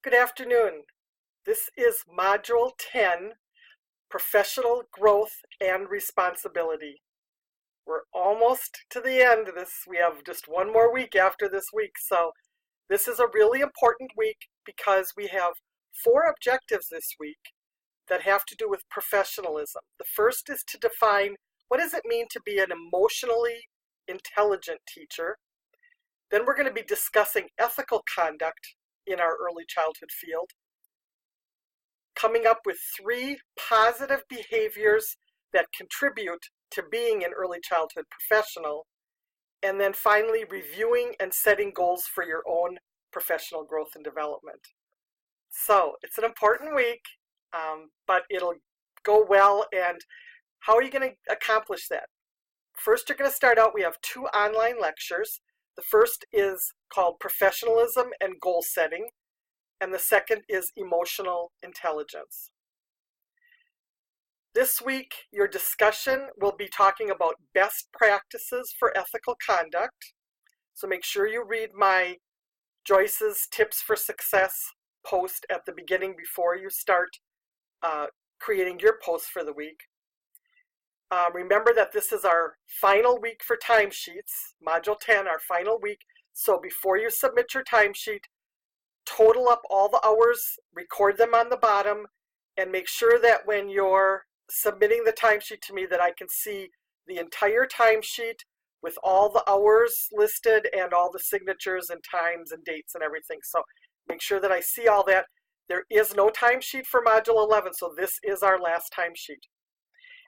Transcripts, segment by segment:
Good afternoon. This is Module 10, Professional Growth and Responsibility. We're almost to the end of this. We have just one more week after this week, so this is a really important week because we have 4 objectives this week that have to do with professionalism. The first is to define what does it mean to be an emotionally intelligent teacher. Then we're going to be discussing ethical conduct in our early childhood field, coming up with 3 positive behaviors that contribute to being an early childhood professional, and then finally reviewing and setting goals for your own professional growth and development. So it's an important week, but it'll go well. And how are you going to accomplish that? First, you're going to start out, we have 2 online lectures. The first is called Professionalism and Goal Setting, and the second is Emotional Intelligence. This week, your discussion will be talking about best practices for ethical conduct. So make sure you read my Joyce's Tips for Success post at the beginning before you start creating your post for the week. Remember that this is our final week for timesheets, Module 10, our final week. So before you submit your timesheet, total up all the hours, record them on the bottom, and make sure that when you're submitting the timesheet to me that I can see the entire timesheet with all the hours listed and all the signatures and times and dates and everything. So make sure that I see all that. There is no timesheet for Module 11, so this is our last timesheet.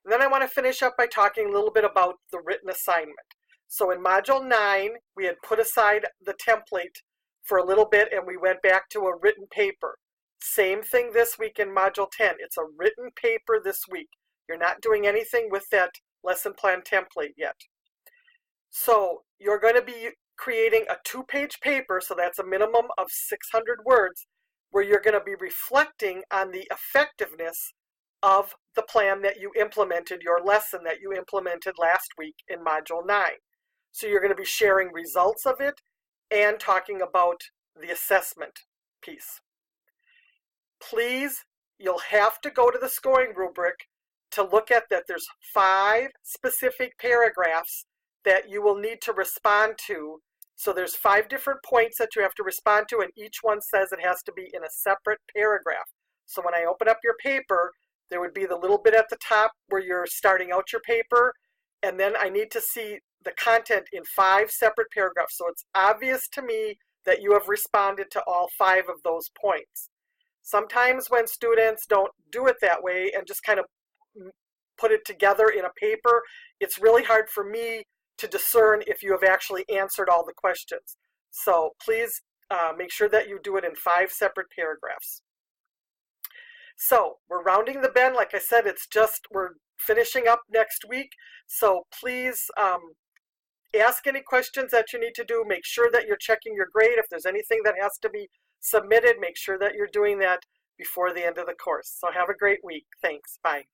And then I want to finish up by talking a little bit about the written assignment. So in Module 9, we had put aside the template for a little bit and we went back to a written paper. Same thing this week in Module 10. It's a written paper this week. You're not doing anything with that lesson plan template yet. So you're going to be creating a 2-page paper, so that's a minimum of 600 words, where you're going to be reflecting on the effectiveness of the plan that you implemented, your lesson that you implemented last week in Module 9. So you're going to be sharing results of it and talking about the assessment piece. Please, you'll have to go to the scoring rubric to look at that. There's 5 specific paragraphs that you will need to respond to. So there's 5 different points that you have to respond to, and each one says it has to be in a separate paragraph. So when I open up your paper, there would be the little bit at the top where you're starting out your paper, and then I need to see the content in 5 separate paragraphs. So it's obvious to me that you have responded to all 5 of those points. Sometimes when students don't do it that way and just kind of put it together in a paper, it's really hard for me to discern if you have actually answered all the questions. So please make sure that you do it in 5 separate paragraphs. So we're rounding the bend. Like I said, we're finishing up next week. So please ask any questions that you need to do. Make sure that you're checking your grade. If there's anything that has to be submitted, make sure that you're doing that before the end of the course. So have a great week. Thanks. Bye.